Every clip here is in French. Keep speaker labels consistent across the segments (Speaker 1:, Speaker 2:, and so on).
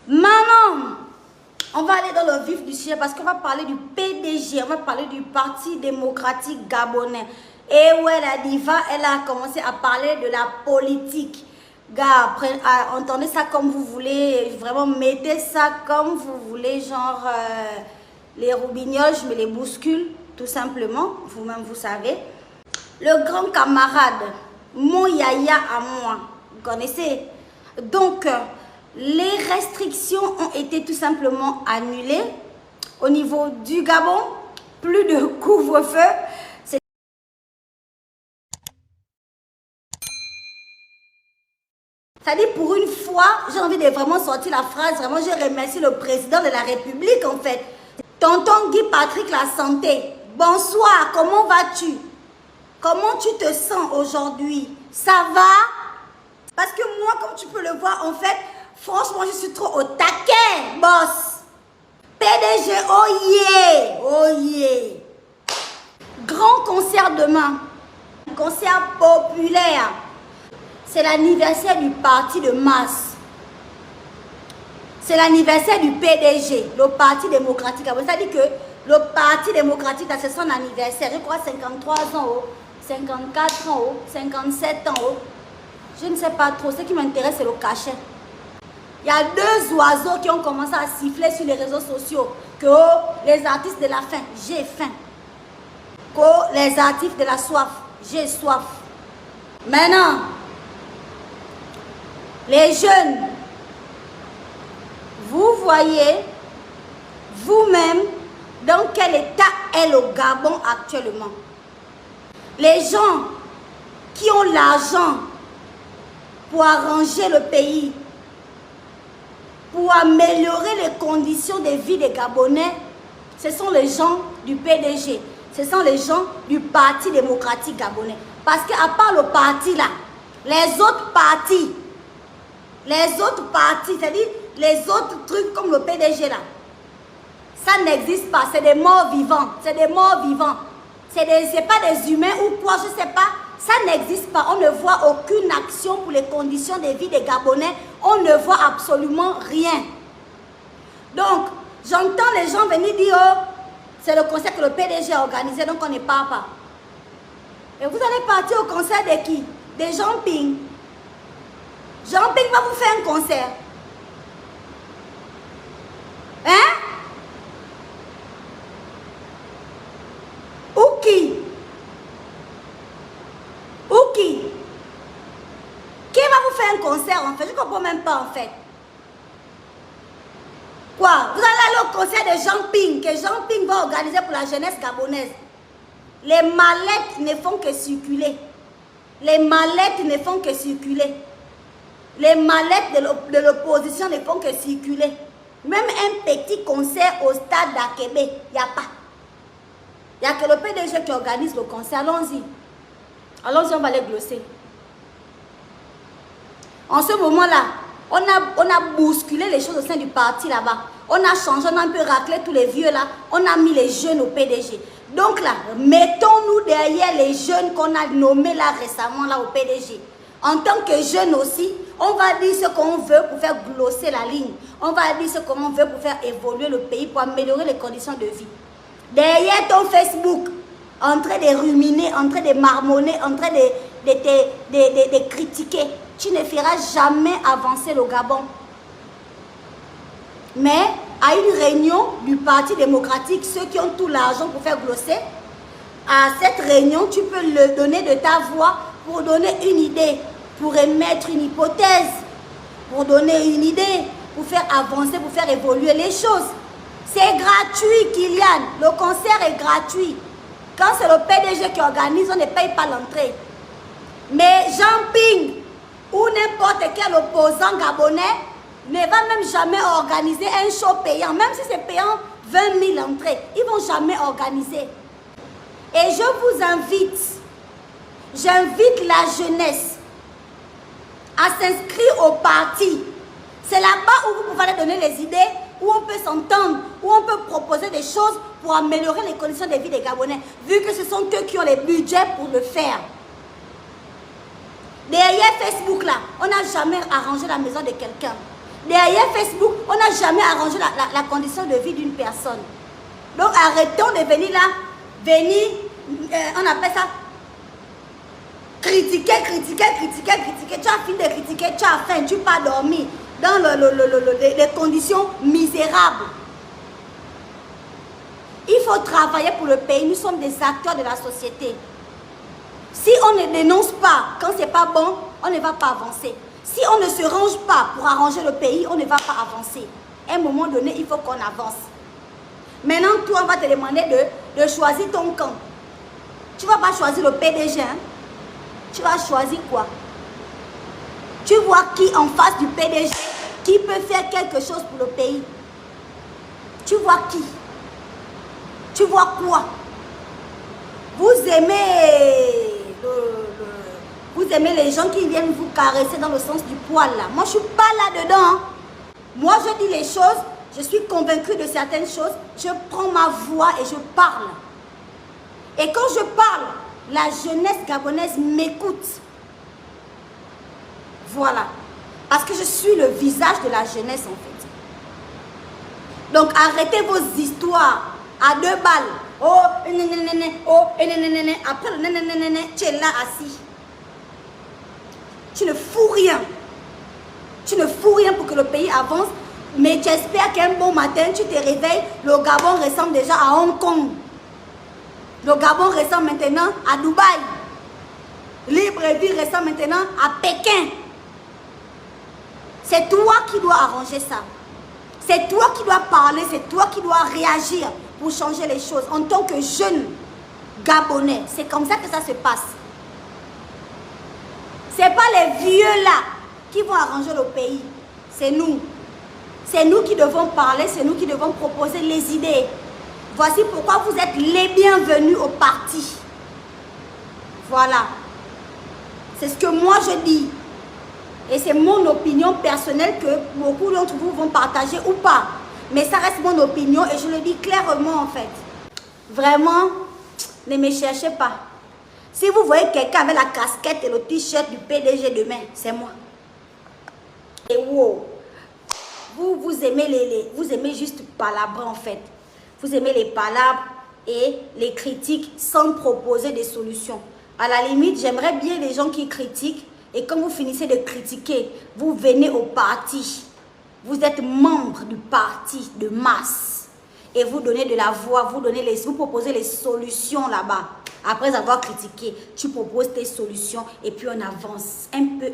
Speaker 1: Maintenant, on va aller dans le vif du sujet parce qu'on va parler du PDG, on va parler du Parti démocratique gabonais. Et ouais, la diva, elle a commencé à parler de la politique. Gars, entendez ça comme vous voulez, vraiment mettez ça comme vous voulez, genre les roubignoles, je me les bouscule, tout simplement, vous-même vous savez. Le grand camarade, mon yaya à moi, vous connaissez? Donc, les restrictions ont été tout simplement annulées au niveau du Gabon, plus de couvre-feu. C'est-à-dire, pour une fois, j'ai envie de vraiment sortir la phrase, vraiment, je remercie le président de la République, en fait. Tonton Guy Patrick La Santé, bonsoir, comment vas-tu? Comment tu te sens aujourd'hui? Ça va? Parce que moi, comme tu peux le voir, en fait, franchement, je suis trop au taquet, boss. PDG, oh yeah, oh yeah. Grand concert demain, concert populaire. C'est l'anniversaire du parti de masse. C'est l'anniversaire du PDG, le Parti démocratique. C'est-à-dire que le Parti démocratique, c'est son anniversaire. Je crois 53 ans, 54 ans, 57 ans. Je ne sais pas trop. Ce qui m'intéresse, c'est le cachet. Il y a deux oiseaux qui ont commencé à siffler sur les réseaux sociaux. Que les artistes de la faim, j'ai faim. Que les artistes de la soif, j'ai soif. Maintenant, les jeunes, vous voyez vous-même dans quel état est le Gabon actuellement. Les gens qui ont l'argent pour arranger le pays, pour améliorer les conditions de vie des Gabonais, ce sont les gens du PDG, ce sont les gens du Parti démocratique gabonais. Parce qu'à part le parti là, les autres partis, c'est-à-dire les autres trucs comme le PDG là, ça n'existe pas, c'est des morts vivants, c'est des morts vivants. C'est pas des humains ou quoi, je sais pas, ça n'existe pas. On ne voit aucune action pour les conditions de vie des Gabonais, on ne voit absolument rien. Donc, j'entends les gens venir dire, oh, c'est le concert que le PDG a organisé, donc on ne part pas. Et vous allez partir au concert de qui? De Jean Ping. Jean Ping va vous faire un concert. Hein? Ou qui? Ou qui? Qui va vous faire un concert en fait? Je ne comprends même pas en fait. Quoi? Vous allez aller au concert de Jean Ping, que Jean Ping va organiser pour la jeunesse gabonaise. Les mallettes ne font que circuler. Les mallettes ne font que circuler. Les mallettes de l'opposition ne font que circuler. Même un petit concert au stade d'Akébé, il n'y a pas. Il n'y a que le PDG qui organise le concert. Allons-y. Allons-y, on va les glosser. En ce moment-là, on a bousculé les choses au sein du parti là-bas. On a changé, on a un peu raclé tous les vieux là. On a mis les jeunes au PDG. Donc là, mettons-nous derrière les jeunes qu'on a nommés là récemment là au PDG. En tant que jeunes aussi, on va dire ce qu'on veut pour faire glosser la ligne. On va dire ce qu'on veut pour faire évoluer le pays, pour améliorer les conditions de vie. Derrière ton Facebook, en train de ruminer, en train de marmonner, en train de critiquer, tu ne feras jamais avancer le Gabon. Mais à une réunion du Parti démocratique, ceux qui ont tout l'argent pour faire glosser, à cette réunion, tu peux le donner de ta voix pour donner une idée, pour émettre une hypothèse, pour donner une idée, pour faire avancer, pour faire évoluer les choses. C'est gratuit, Kylian. Le concert est gratuit. Quand c'est le PDG qui organise, on ne paye pas l'entrée. Mais Jean Ping ou n'importe quel opposant gabonais ne va même jamais organiser un show payant. Même si c'est payant 20 000 entrées, ils ne vont jamais organiser. Et je vous invite, j'invite la jeunesse à s'inscrire au parti. C'est là-bas où vous pouvez donner les idées, où on peut s'entendre, où on peut proposer des choses pour améliorer les conditions de vie des Gabonais, vu que ce sont eux qui ont les budgets pour le faire. Derrière Facebook, là, on n'a jamais arrangé la maison de quelqu'un. Derrière Facebook, on n'a jamais arrangé la condition de vie d'une personne. Donc arrêtons de venir là, on appelle ça critiquer. Tu as fini de critiquer, tu as faim, tu n'as pas dormi dans les conditions misérables. Il faut travailler pour le pays. Nous sommes des acteurs de la société. Si on ne dénonce pas quand c'est pas bon, on ne va pas avancer. Si on ne se range pas pour arranger le pays, on ne va pas avancer. À un moment donné, il faut qu'on avance. Maintenant, toi, on va te demander de choisir ton camp. Tu ne vas pas choisir le PDG. Hein? Tu vas choisir quoi? Tu vois qui en face du PDG, qui peut faire quelque chose pour le pays? Tu vois qui? Tu vois quoi? Vous aimez les gens qui viennent vous caresser dans le sens du poil là. Moi, je ne suis pas là-dedans. Hein. Moi, je dis les choses, je suis convaincue de certaines choses. Je prends ma voix et je parle. Et quand je parle, la jeunesse gabonaise m'écoute. Voilà. Parce que je suis le visage de la jeunesse en fait. Donc, arrêtez vos histoires à 2 balles. Oh, après le tu es là assis. Tu ne fous rien. Tu ne fous rien pour que le pays avance. Mais tu espères qu'un bon matin, tu te réveilles, le Gabon ressemble déjà à Hong Kong. Le Gabon ressemble maintenant à Dubaï. Libreville ressemble maintenant à Pékin. C'est toi qui dois arranger ça. C'est toi qui dois parler, c'est toi qui dois réagir pour changer les choses. En tant que jeune Gabonais, c'est comme ça que ça se passe. Ce n'est pas les vieux là qui vont arranger le pays. C'est nous. C'est nous qui devons parler, c'est nous qui devons proposer les idées. Voici pourquoi vous êtes les bienvenus au parti. Voilà. C'est ce que moi je dis. Et c'est mon opinion personnelle que beaucoup d'entre vous vont partager ou pas. Mais ça reste mon opinion et je le dis clairement en fait. Vraiment, ne me cherchez pas. Si vous voyez quelqu'un avec la casquette et le t-shirt du PDG demain, c'est moi. Et wow. Vous aimez vous aimez juste palabrer en fait. Vous aimez les palabres et les critiques sans proposer des solutions. À la limite, j'aimerais bien les gens qui critiquent et quand vous finissez de critiquer, vous venez au parti. Vous êtes membre du parti de masse et vous donnez de la voix, vous proposez les solutions là-bas. Après avoir critiqué, tu proposes tes solutions et puis on avance un peu.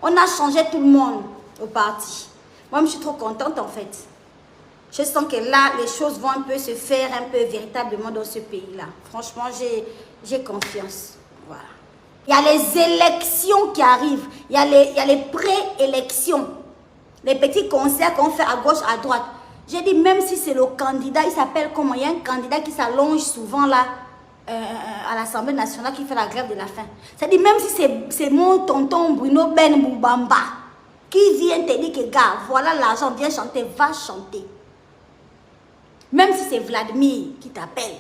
Speaker 1: On a changé tout le monde au parti. Moi, je suis trop contente en fait. Je sens que là, les choses vont un peu se faire un peu véritablement dans ce pays-là. Franchement, j'ai confiance. Voilà. Il y a les élections qui arrivent. Il y a les pré-élections. Les petits concerts qu'on fait à gauche, à droite. J'ai dit, même si c'est le candidat, il s'appelle comment? Il y a un candidat qui s'allonge souvent là, à l'Assemblée nationale, qui fait la grève de la faim. C'est-à-dire, même si c'est mon tonton Bruno Ben Boubamba, qui vient te dire que, gars, voilà l'argent, viens chanter, va chanter. Même si c'est Vladimir qui t'appelle,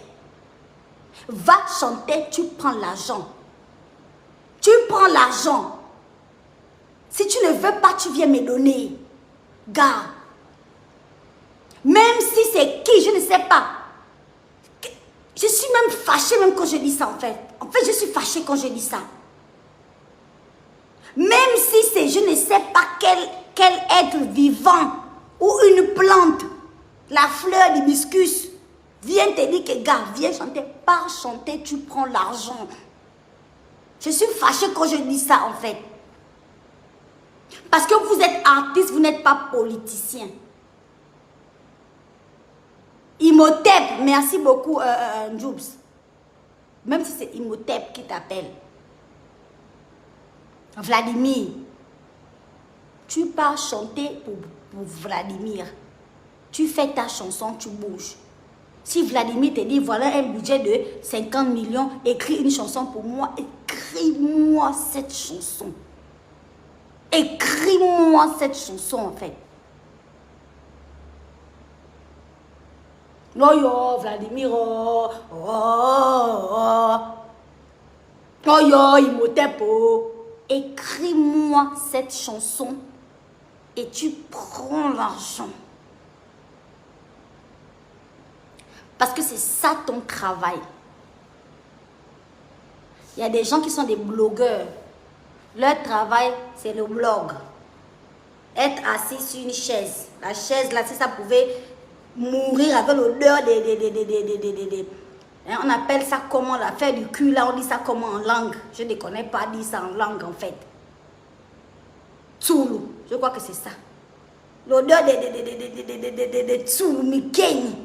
Speaker 1: va chanter, tu prends l'argent. Tu prends l'argent. Si tu ne veux pas, tu viens me donner. Gars, même si c'est qui, je ne sais pas. Je suis même fâchée même quand je dis ça en fait. En fait, je suis fâchée quand je dis ça. Même si c'est, je ne sais pas quel être vivant ou une plante, la fleur d'hibiscus, vient te dire que gars, viens chanter. Par chanter, tu prends l'argent. Je suis fâchée quand je dis ça en fait. Parce que vous êtes artiste, vous n'êtes pas politicien. Imhotep, merci beaucoup Joubs. Même si c'est Imhotep qui t'appelle. Vladimir. Tu pars chanter pour Vladimir. Tu fais ta chanson, tu bouges. Si Vladimir te dit, voilà un budget de 50 millions, écris une chanson pour moi, écris-moi cette chanson. Écris-moi cette chanson en fait. Non, yo, Vladimir, oh, yo, Imhotep, oh. Écris-moi cette chanson et tu prends l'argent. Parce que c'est ça ton travail. Il y a des gens qui sont des blogueurs. Leur travail, c'est le blog. Être assis sur une chaise. La chaise, là, si ça pouvait mourir avec l'odeur des on appelle ça comment, la faire du cul, là, on dit ça comment en langue. Je ne connais pas dire ça en langue, en fait. Tsulu, je crois que c'est ça. L'odeur de Tsulu, Mikeni.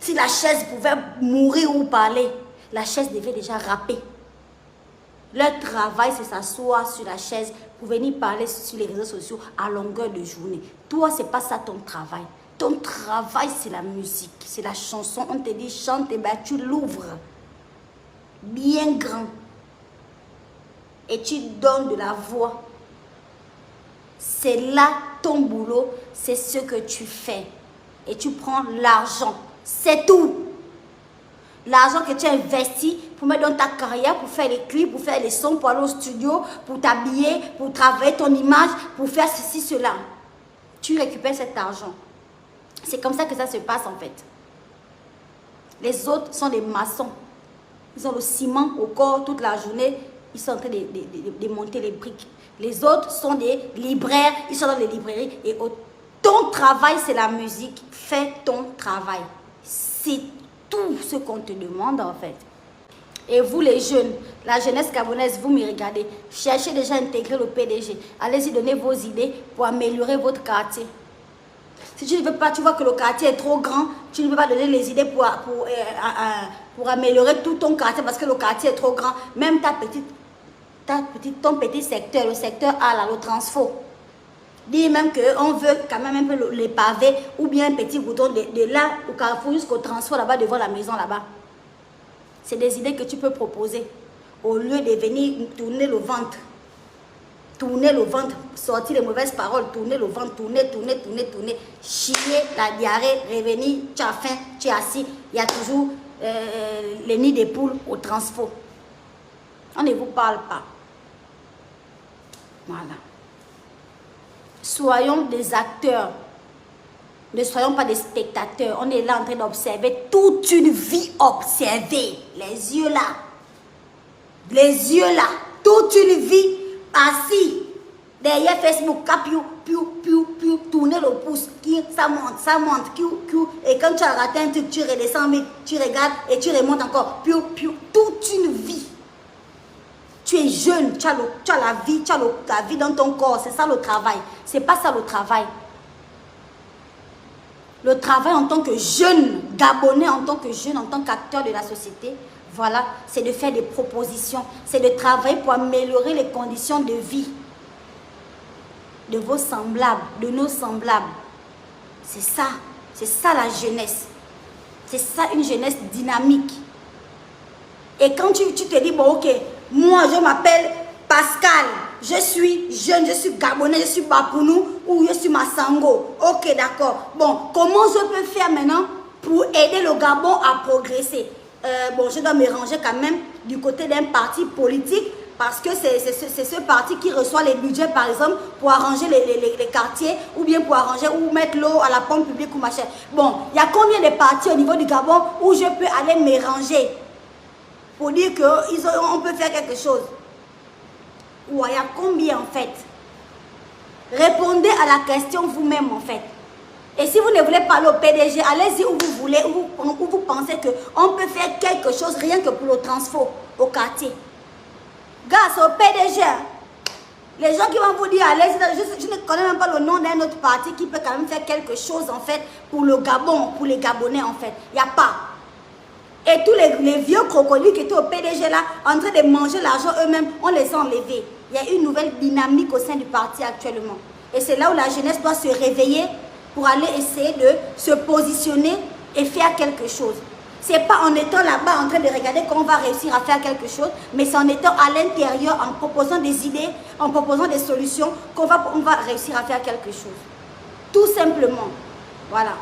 Speaker 1: Si la chaise pouvait mourir ou parler, la chaise devait déjà rapper. Leur travail, c'est s'asseoir sur la chaise pour venir parler sur les réseaux sociaux à longueur de journée. Toi, ce n'est pas ça ton travail. Ton travail, c'est la musique, c'est la chanson. On te dit chante, et ben tu l'ouvres bien grand. Et tu donnes de la voix. C'est là ton boulot, c'est ce que tu fais. Et tu prends l'argent. C'est tout. L'argent que tu investis pour mettre dans ta carrière, pour faire les clips, pour faire les sons, pour aller au studio, pour t'habiller, pour travailler ton image, pour faire ceci, cela. Tu récupères cet argent. C'est comme ça que ça se passe en fait. Les autres sont des maçons. Ils ont le ciment au corps toute la journée. Ils sont en train de monter les briques. Les autres sont des libraires. Ils sont dans les librairies. Et ton travail, c'est la musique. Fais ton travail. C'est tout ce qu'on te demande en fait. Et vous les jeunes, la jeunesse gabonaise, vous me regardez. Cherchez déjà à intégrer le PDG. Allez-y donner vos idées pour améliorer votre quartier. Si tu ne veux pas, tu vois que le quartier est trop grand, tu ne peux pas donner les idées pour améliorer tout ton quartier parce que le quartier est trop grand. Même ton petit secteur, le secteur A, là, le transfo. Dis même qu'on veut quand même un peu les pavés ou bien un petit bouton de là au carrefour jusqu'au transfo là-bas devant la maison là-bas. C'est des idées que tu peux proposer au lieu de venir tourner le ventre. Tourner le ventre, sortir les mauvaises paroles, tourner le ventre, tourner, chier, la diarrhée, revenir, tu as faim, tu es assis, il y a toujours les nids de poules au transfo. On ne vous parle pas. Voilà. Soyons des acteurs. Ne soyons pas des spectateurs. On est là en train d'observer toute une vie observée. Les yeux là. Les yeux là. Toute une vie assis derrière Facebook, tourner le pouce, ça monte, et quand tu as raté un truc, tu redescends, tu regardes et tu remontes encore, toute une vie. Tu es jeune, tu as la vie, tu as la vie dans ton corps, c'est ça le travail. C'est pas ça le travail. Le travail en tant que jeune Gabonais, en tant que jeune, en tant qu'acteur de la société, voilà, c'est de faire des propositions, c'est de travailler pour améliorer les conditions de vie de vos semblables, de nos semblables. C'est ça la jeunesse. C'est ça une jeunesse dynamique. Et quand tu te dis, bon ok, moi je m'appelle Pascal, je suis jeune, je suis Gabonais, je suis Bapounou ou je suis Massango. Ok, d'accord. Bon, comment je peux faire maintenant pour aider le Gabon à progresser? Bon, je dois me ranger quand même du côté d'un parti politique parce que c'est ce parti qui reçoit les budgets, par exemple, pour arranger les quartiers ou bien pour arranger ou mettre l'eau à la pompe publique ou machin. Bon, il y a combien de partis au niveau du Gabon où je peux aller me ranger pour dire qu'on peut faire quelque chose? Ou il y a combien en fait? Répondez à la question vous-même en fait. Et si vous ne voulez pas aller au PDG, allez-y où vous voulez, où vous pensez qu'on peut faire quelque chose rien que pour le transfo au quartier. Gars, c'est au PDG. Les gens qui vont vous dire, allez-y, je ne connais même pas le nom d'un autre parti qui peut quand même faire quelque chose en fait pour le Gabon, pour les Gabonais en fait. Il n'y a pas. Et tous les vieux crocodiles qui étaient au PDG là, en train de manger l'argent eux-mêmes, on les a enlevés. Il y a une nouvelle dynamique au sein du parti actuellement. Et c'est là où la jeunesse doit se réveiller pour aller essayer de se positionner et faire quelque chose. Ce n'est pas en étant là-bas en train de regarder qu'on va réussir à faire quelque chose, mais c'est en étant à l'intérieur, en proposant des idées, en proposant des solutions, qu'on va réussir à faire quelque chose. Tout simplement. Voilà.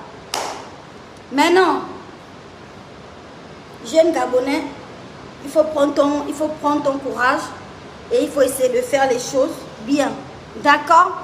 Speaker 1: Maintenant, jeune Gabonais, il faut prendre ton courage et il faut essayer de faire les choses bien. D'accord?